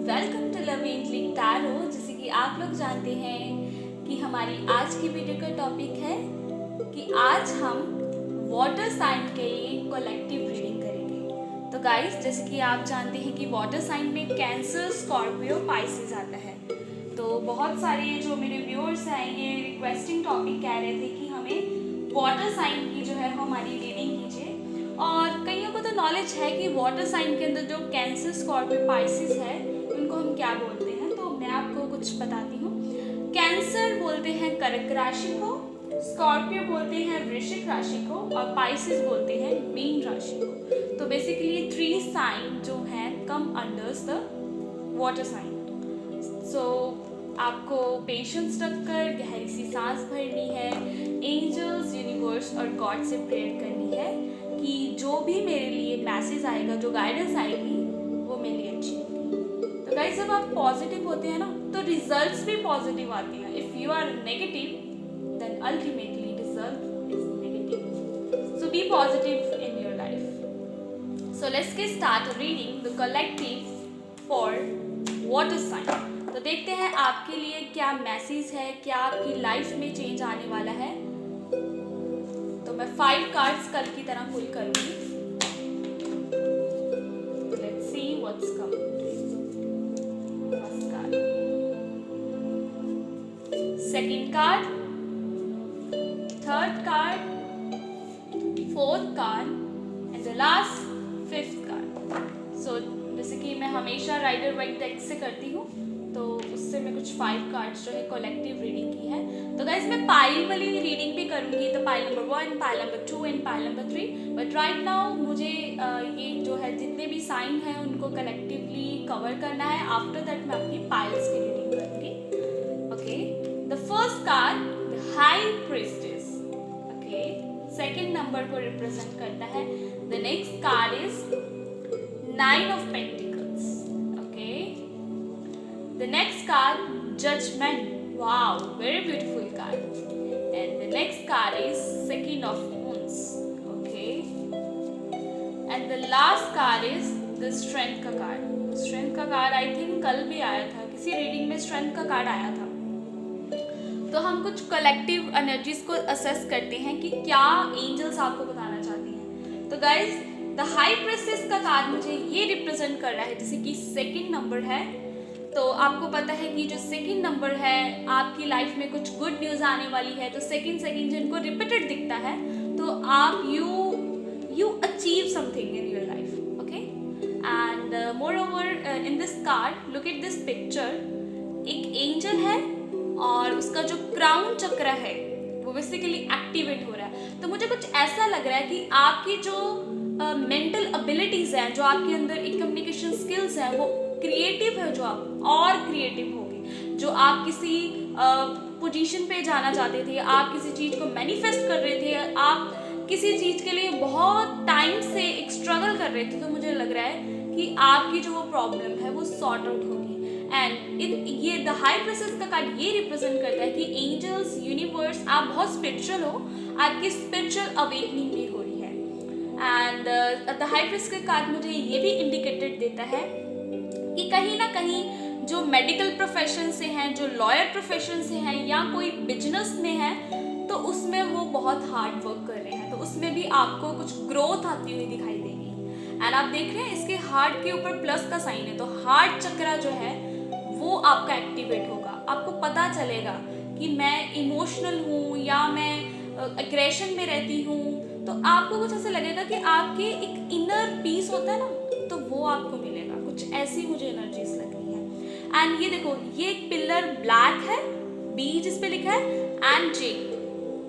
Welcome to love angeling tarot. जैसे कि आप लोग जानते हैं कि हमारी आज की वीडियो का टॉपिक है कि आज हम वाटर साइन के लिए कलेक्टिव रीडिंग करेंगे। तो गाइस, जैसे कि आप जानते हैं कि वाटर साइन में कैंसर, स्कॉर्पियो, पाइसेस आता है। तो बहुत सारे जो मेरे व्यूअर्स हैं ये रिक्वेस्टिंग टॉपिक कह रहे थे कि हमें वाटर साइन की जो है हमारी रीडिंग कीजिए। और कईयों को तो नॉलेज है कि वाटर साइन के अंदर जो कैंसर, स्कॉर्पियो, पाइसेस है उनको हम क्या बोलते हैं। तो मैं आपको कुछ बताती हूँ। कैंसर बोलते हैं कर्क राशि को, स्कॉर्पियो बोलते हैं वृश्चिक राशि को और पाइसेस बोलते हैं मीन राशि को। तो बेसिकली 3 साइन जो हैं कम अंडर्स द वाटर साइन। सो आपको पेशेंस रखकर गहरी सी सांस भरनी है, एंजल्स, यूनिवर्स और गॉड से प्रेयर करनी है कि जो भी मेरे लिए मैसेज आएगा, जो गाइडेंस आएगी वो मेरे लिए अच्छी होगी। तो गाइस, जब आप पॉजिटिव होते हैं ना तो रिजल्ट्स भी पॉजिटिव आते हैं। If you are negative then ultimately result is negative. So be positive in your life. So let's get start reading the collective for water sign. तो देखते हैं आपके लिए क्या मैसेज है, क्या आपकी लाइफ में चेंज आने वाला है। तो मैं 5 कार्ड्स कल की तरह पुल करूंगी। Let's see what's coming. First card, second card, third card, fourth card and the last 5th card. So जैसे कि मैं हमेशा राइडर वाइट डेक से करती हूँ तो उससे मैं कुछ 5 कार्ड्स जो है कलेक्टिव रीडिंग की है। तो गाइस, मैं पाइल वाली रीडिंग भी करूँगी, तो pile number 1, pile number 2 and pile number 3। But right now मुझे ये जो है जितने भी साइन हैं उनको कलेक्टिवली कवर करना है। आफ्टर दैट मैं अपनी पाइल्स की रीडिंग करूँगी। Okay, the first card the high priestess. Okay, second number को रिप्रेजेंट करता है। The next card is 9 of Pentacles. Okay. The next card, Judgment. Wow, very beautiful card. And the next card is Second of Wands. Okay. And the last card is the Strength का card. Strength का card I think कल भी आया था, किसी reading में Strength का card आया था। तो हम कुछ कलेक्टिव एनर्जीज को असेस करते हैं कि क्या एंजल्स आपको बताना चाहती हैं। तो गाइज, द हाई प्रीस्टेस का कार्ड मुझे ये रिप्रेजेंट कर रहा है जैसे कि सेकंड नंबर है। तो आपको पता है कि जो सेकंड नंबर है आपकी लाइफ में कुछ गुड न्यूज़ आने वाली है। तो सेकंड जिनको रिपीटेड दिखता है तो आप you achieve something in your life. Okay, and more over in this card look at this picture. एक एंजल है और उसका जो क्राउन चक्र है वो बेसिकली एक्टिवेट हो रहा है। तो मुझे कुछ ऐसा लग रहा है कि आपकी जो मेंटल एबिलिटीज़ हैं, जो आपके अंदर एक कम्युनिकेशन स्किल्स हैं, वो क्रिएटिव है, जो आप और क्रिएटिव होगी। जो आप किसी पोजीशन पे जाना चाहते थे, आप किसी चीज़ को मैनिफेस्ट कर रहे थे, आप किसी चीज़ के लिए बहुत टाइम से एक स्ट्रगल कर रहे थे, तो मुझे लग रहा है कि आपकी जो वो प्रॉब्लम है वो सॉर्ट आउट होगी। एंड ये द हाई प्रीस्टेस का कार्ड ये रिप्रेजेंट करता है कि एंजल्स, यूनिवर्स, आप बहुत स्पिरिचुअल हो, आपकी स्पिरिचुअल अवेकनिंग भी हो रही है। एंड द हाई प्रीस्टेस का कार्ड मुझे ये भी इंडिकेटेड देता है कि कहीं ना कहीं जो मेडिकल प्रोफेशन से हैं, जो लॉयर प्रोफेशन से हैं या कोई बिजनेस में है, तो उसमें वो बहुत हार्ड वर्क कर रहे हैं। तो उसमें भी आपको कुछ ग्रोथ आती हुई दिखाई देगी। एंड आप देख रहे हैं इसके हार्ट के ऊपर प्लस का साइन है, तो हार्ट चक्र जो है वो आपका एक्टिवेट होगा। आपको पता चलेगा कि मैं इमोशनल हूँ या मैं एग्रेशन में रहती हूँ। तो आपको कुछ ऐसा लगेगा कि आपके एक इनर पीस होता है ना, तो वो आपको मिलेगा। कुछ ऐसी मुझे एनर्जीज लग रही है। एंड ये देखो, ये एक पिलर ब्लैक है, बी जिस पे लिखा है एंड जे।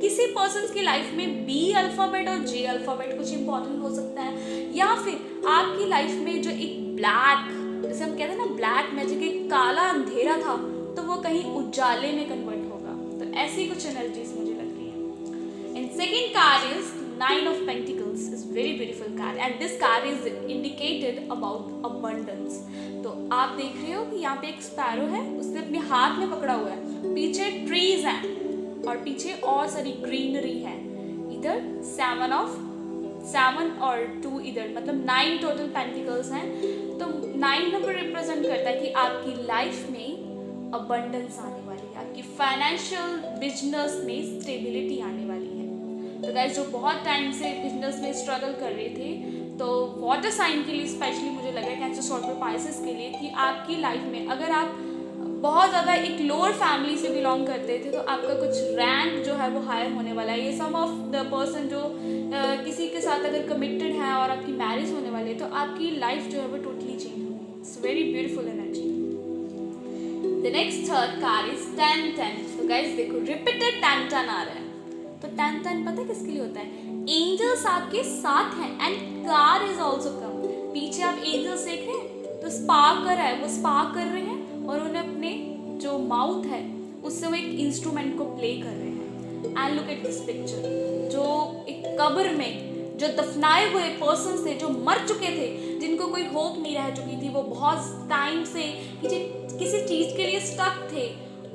किसी पर्सन की लाइफ में बी अल्फाबेट और जे अल्फाबेट कुछ इंपॉर्टेंट हो सकता है, या फिर आपकी लाइफ में जो एक ब्लैक, जैसे हम कहते हैं ना ब्लैक मैजिक, एक काला अंधेरा था, तो वो कहीं उजाले में कन्वर्ट होगा। तो ऐसी कुछ एनर्जीज मुझे लग रही है। And second card is 9 of Pentacles is very beautiful card and this card is indicated about abundance। तो आप देख रहे हो कि यहाँ पे एक स्पैरो है, उसने अपने हाथ में पकड़ा हुआ है, पीछे ट्रीज हैं और पीछे और सारी ग्रीनरी है। इधर 7 और 2 इधर, मतलब 9 टोटल पेंटिकल्स हैं। तो 9 नंबर रिप्रेजेंट करता है कि आपकी लाइफ में अबंडेंस आने वाली है, आपकी फाइनेंशियल बिजनेस में स्टेबिलिटी आने वाली है। तो गाइस, जो बहुत टाइम से बिजनेस में स्ट्रगल कर रहे थे, तो वाटर साइन के लिए स्पेशली मुझे लग रहा है, कैंसर, स्कॉर्पियो, पाइसेस के लिए, कि आपकी लाइफ में अगर आप बहुत ज़्यादा एक लोअर फैमिली से बिलोंग करते थे तो आपका कुछ रैंक जो है वो हायर होने वाला है। ये सम ऑफ द पर्सन जो किसी के साथ अगर कमिटेड है और आपकी मैरिज होने वाली है तो आपकी लाइफ जो है वो टोटली चेंज होगी। It's very beautiful energy. The next third car is 10-10। तो गाइस देखो, रिपीटेड 10-10 आ रहा है। तो 10-10 पता है किसके लिए होता है? एंजल्स आपके साथ हैं and car is also come. पीछे आप एंजल्स देख रहे हैं, तो स्पार्क कर रहा है, वो स्पार्क कर रहे हैं और उन्हें अपने जो माउथ है उससे वो एक इंस्ट्रूमेंट को प्ले कर रहे हैं। And look at this picture, जो एक कब्र में जो दफनाए हुए पर्सन थे, जो मर चुके थे, जिनको कोई होप नहीं रह चुकी थी, वो बहुत टाइम से किसी चीज़ के लिए स्टक थे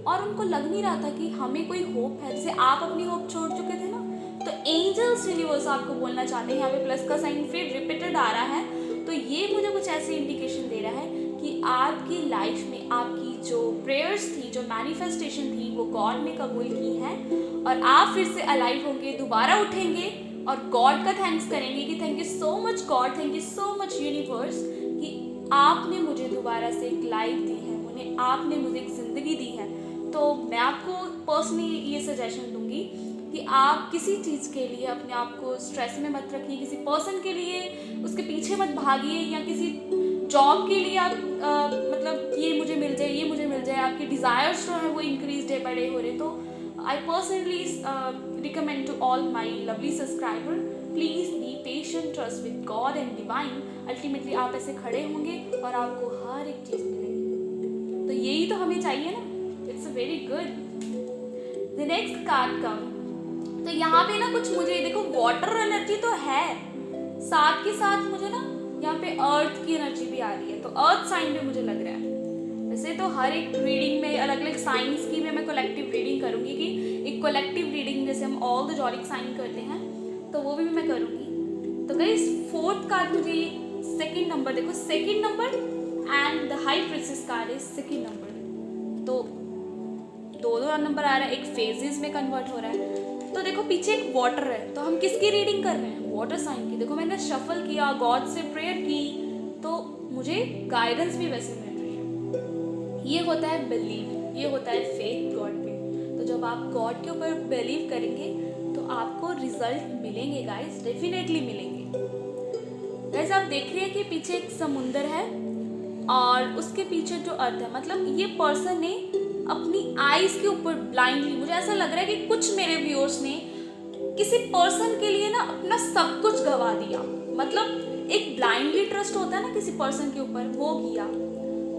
और उनको लग नहीं रहा था कि हमें कोई होप है। जैसे आप अपनी होप छोड़ चुके थे ना, तो एंजल्स यूनिवर्स आपको बोलना चाहते हैं, यहाँ पे प्लस का साइन फिर रिपीटेड आ रहा है, तो ये मुझे कुछ ऐसी इंडिकेशन दे रहा है कि आपकी लाइफ में आपकी जो प्रेयर्स थी, जो मैनिफेस्टेशन थी, वो गॉड ने कबूल की है और आप फिर से अलाइव होंगे, दोबारा उठेंगे और गॉड का थैंक्स करेंगे कि thank you so much God, thank you so much universe कि आपने मुझे दोबारा से एक लाइफ दी है, आपने मुझे एक ज़िंदगी दी है। तो मैं आपको पर्सनली ये सजेशन दूंगी कि आप किसी चीज़ के लिए अपने आप को स्ट्रेस में मत रखिए, किसी पर्सन के लिए उसके पीछे मत भागिए, या किसी जॉब के लिए आप मतलब ये मुझे मिल जाए, ये मुझे मिल जाए, आपके डिज़ायर्स जो है वो इंक्रीज डे बाई डे हो रहे। तो I personally recommend to all my lovely subscriber, please be patient, trust with God and divine. Ultimately आप ऐसे खड़े होंगे और आपको हर एक चीज़ मिलेगी। तो यही तो हमें चाहिए ना। It's a very good. The next card come. तो यहाँ पे ना कुछ मुझे देखो वाटर एनर्जी तो है, साथ के साथ मुझे ना यहाँ पे अर्थ की एनर्जी भी आ रही है। तो अर्थ साइन भी मुझे लग रहा है। वैसे तो हर एक रीडिंग में अलग अलग साइंस की भी मैं कलेक्टिव रीडिंग करूँगी, कि एक कलेक्टिव रीडिंग जैसे हम ऑल द जॉडिक साइन करते हैं तो वो भी मैं करूँगी। तो गाइस, फोर्थ कार्ड मुझे सेकेंड नंबर, देखो second number and the high princess card is second number. तो दो नंबर आ रहा है, एक फेजेस में कन्वर्ट हो रहा है। तो देखो पीछे एक वाटर है, तो हम किसकी रीडिंग कर रहे हैं? वाटर साइन की। देखो मैंने शफल किया, गॉड से प्रेयर की, तो मुझे गाइडेंस भी वैसे मिल रही है। ये होता है बिलीव, ये होता है फेथ गॉड पे। तो जब आप गॉड के ऊपर बिलीव करेंगे तो आपको रिजल्ट मिलेंगे गाइस, डेफिनेटली मिलेंगे। गाइस आप देख रहे हैं कि पीछे एक समुंदर है और उसके पीछे जो अर्थ है, मतलब ये पर्सन ने अपनी आईज के ऊपर ब्लाइंडली, मुझे ऐसा लग रहा है कि कुछ मेरे व्यूअर्स ने किसी पर्सन के लिए ना अपना सब कुछ गवा दिया। मतलब एक ब्लाइंडली ट्रस्ट होता है ना किसी पर्सन के ऊपर, वो किया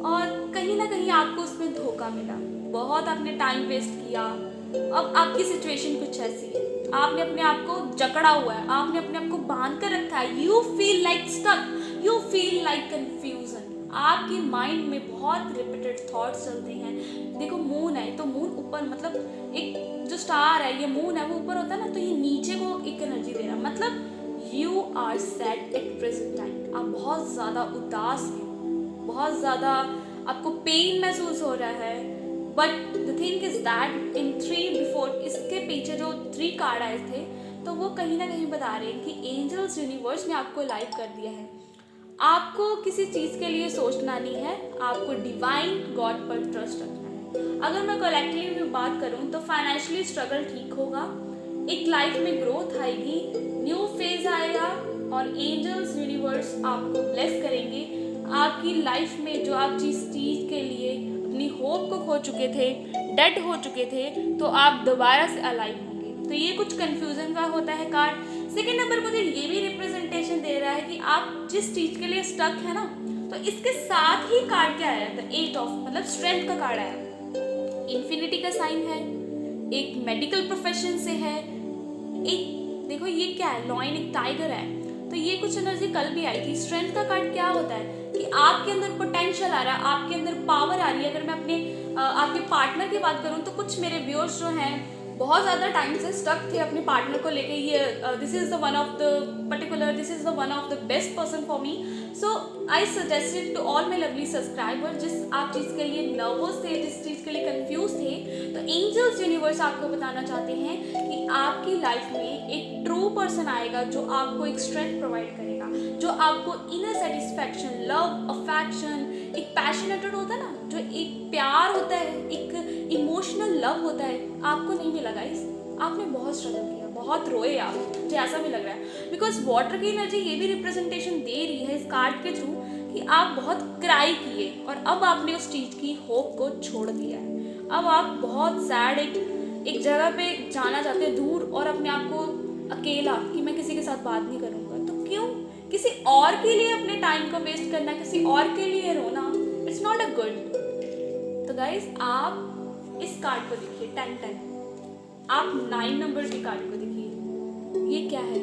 और कहीं ना कहीं आपको उसमें धोखा मिला, बहुत आपने टाइम वेस्ट किया। अब आपकी सिचुएशन कुछ ऐसी है, आपने अपने आप को जकड़ा हुआ है, आपने अपने आप को बांध कर रखा है। You feel like stuck, you feel like confusion. आपके माइंड में बहुत रिपीटेड थॉट्स चलते हैं। देखो मून है, तो मून ऊपर, मतलब एक जो स्टार है, ये मून है, वो ऊपर होता है ना, तो ये नीचे को एक एनर्जी दे रहा है। मतलब you are sad at present time, आप बहुत ज़्यादा उदास हैं, बहुत ज़्यादा आपको पेन महसूस हो रहा है। But the thing is that in 3 before, इसके पीछे जो 3 कार्ड आए थे, तो वो कहीं ना कहीं बता रहे हैं कि एंजल्स यूनिवर्स ने आपको लाइव कर दिया है। आपको किसी चीज़ के लिए सोचना नहीं है, आपको डिवाइन गॉड पर ट्रस्ट रखना है। अगर मैं कलेक्टिवली में बात करूं तो फाइनेंशियली स्ट्रगल ठीक होगा, एक लाइफ में ग्रोथ आएगी, न्यू फेज आएगा और एंजल्स यूनिवर्स आपको ब्लेस करेंगे। आपकी लाइफ में जो आप जिस चीज़ के लिए अपनी होप को खो चुके थे, डेड हो चुके थे, तो आप दोबारा से अलाइव होंगे। तो ये कुछ कन्फ्यूजन का होता है कार्ड। सेकेंड नंबर मुझे ये भी रिप्रेजेंटेशन दे रहा है कि आप जिस चीज़ के लिए स्टक है ना, तो इसके साथ ही कार्ड क्या आया था? 8 ऑफ, मतलब स्ट्रेंथ का कार्ड आया, इन्फिनिटी का साइन है, एक मेडिकल प्रोफेशन से है, एक देखो ये क्या है, लॉयन, एक टाइगर है। तो ये कुछ एनर्जी कल भी आई थी। स्ट्रेंथ का कार्ड क्या होता है कि आपके अंदर पोटेंशियल आ रहा है, आपके अंदर पावर आ रही है। अगर मैं अपने आपके पार्टनर की बात करूँ तो कुछ मेरे व्यूअर्स जो हैं बहुत ज़्यादा टाइम से स्टक थे अपने पार्टनर को लेके। ये this is the one of the particular, this is the one of the best person for me. So I suggested to all my lovely subscriber, जिस आप चीज़ के लिए नर्वस थे, जिस चीज़ के लिए कंफ्यूज थे, तो एंजल्स यूनिवर्स आपको बताना चाहते हैं कि आपकी लाइफ में एक ट्रू पर्सन आएगा जो आपको एक स्ट्रेंथ प्रोवाइड करेगा, जो आपको इनर सेटिस्फैक्शन, लव, अफेक्शन, एक पैशनेटेड होता है ना, जो एक प्यार होता है, एक इमोशनल लव होता है, आपको नहीं मिला गाइस। आपने बहुत स्ट्रगल किया, बहुत रोए आप, मुझे ऐसा भी लग रहा है, बिकॉज वाटर की एनर्जी ये भी रिप्रेजेंटेशन दे रही है इस कार्ड के थ्रू कि आप बहुत क्राई किए और अब आपने उस चीज़ की होप को छोड़ दिया है। अब आप बहुत सैड एक जगह पे जाना चाहते हैं दूर, और अपने आप को अकेला कि मैं किसी के साथ बात नहीं करूँगा। तो क्यों किसी और के लिए अपने टाइम को वेस्ट करना, किसी और के लिए रोना, इट्स नॉट अ गुड। तो गाइज आप इस कार्ड को देखिए 10-10, आप 9 नंबर के कार्ड को देखिए, ये क्या है,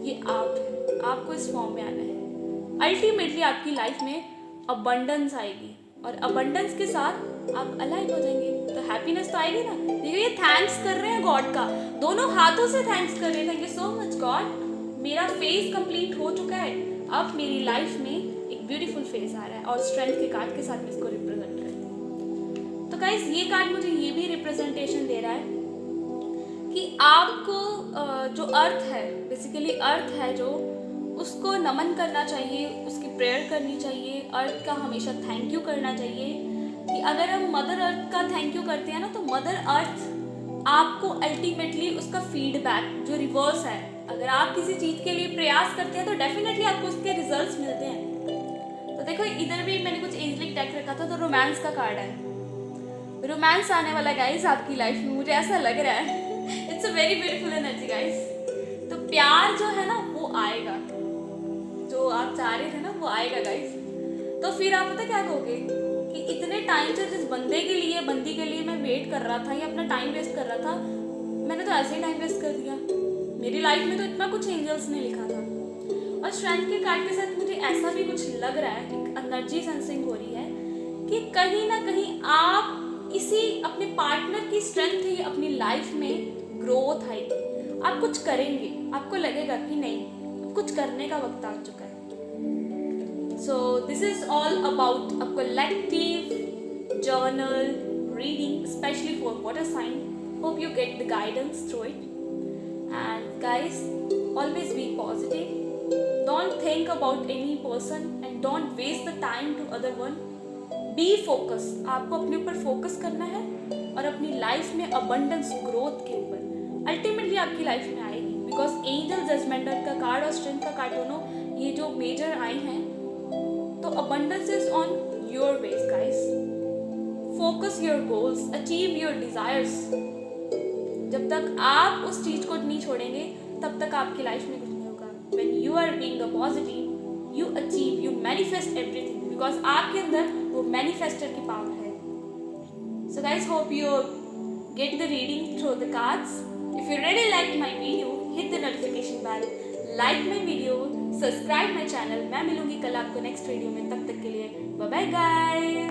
ये आप है, आपको इस फॉर्म में आना है। अल्टीमेटली आपकी लाइफ में अबंडेंस आएगी और अबंडेंस के साथ आप अलाइन हो जाएंगे, तो हैप्पीनेस तो आएगी ना। देखिए ये थैंक्स कर रहे हैं गॉड का, दोनों हाथों से थैंक्स कर रहे हैं, thank you so much God, मेरा फेज कंप्लीट हो चुका है, अब मेरी लाइफ में एक ब्यूटीफुल फेज आ रहा है, और स्ट्रेंथ के कार्ड के साथ मैं इसको रिप्रेजेंट करती हूँ। तो गाइस ये कार्ड मुझे ये भी रिप्रेजेंटेशन दे रहा है कि आपको जो अर्थ है, बेसिकली अर्थ है जो, उसको नमन करना चाहिए, उसकी प्रेयर करनी चाहिए, अर्थ का हमेशा थैंक यू करना चाहिए। कि अगर हम मदर अर्थ का थैंक यू करते हैं ना, तो मदर अर्थ आपको अल्टीमेटली उसका फीडबैक जो रिवर्स है, अगर आप किसी चीज़ के लिए प्रयास करते हैं तो डेफिनेटली आपको उसके रिजल्ट्स मिलते हैं। तो देखो इधर भी मैंने कुछ एंजलिक डेक रखा था, तो रोमांस का कार्ड है, रोमांस आने वाला गाइस आपकी लाइफ में, मुझे ऐसा लग रहा है। It's a very beautiful energy guys. तो प्यार जो है ना वो आएगा, जो आप चाह रहे थे ना वो आएगा गाइस। तो फिर आप पता क्या कहोगे कि इतने टाइम से जिस बंदे के लिए, बंदी के लिए मैं वेट कर रहा था या अपना टाइम वेस्ट कर रहा था, मैंने तो ऐसे ही टाइम वेस्ट कर दिया, मेरी लाइफ में तो इतना कुछ एंजल्स ने लिखा था। और स्ट्रेंथ के कार्ड के साथ मुझे ऐसा भी कुछ लग रहा है, एक एनर्जी सेंसिंग हो रही है कि कहीं ना कहीं आप इसी अपने पार्टनर की स्ट्रेंथ ही अपनी लाइफ में ग्रोथ आएगी, आप कुछ करेंगे, आपको लगेगा कि नहीं कुछ करने का वक्त आ चुका है। So this is all about a collective journal reading specially for water sign. Hope you get the guidance through it, and guys always be positive, don't think about any person and don't waste the time to other one, be focus, आपको अपने ऊपर focus करना है और अपनी life में abundance growth के ऊपर अल्टीमेटली आपकी लाइफ में आएगी, बिकॉज एंजल जजमेंटर का कार्ड और स्ट्रेंथ का कार्ड दोनों ये जो मेजर आए हैं, तो abundance is on your ways guys, focus your goals, achieve your desires. जब तक आप उस चीज को नहीं छोड़ेंगे तब तक आपकी लाइफ में कुछ नहीं होगा। When you are being a positive, you achieve, you manifest everything, because आपके अंदर वो manifester की power है। So guys, hope you get the reading through the cards. If you really liked my video, hit the notification bell, like my video, subscribe my channel। मैं मिलूंगी कल आपको next video में, तब तक के लिए बाय बाय गाइस।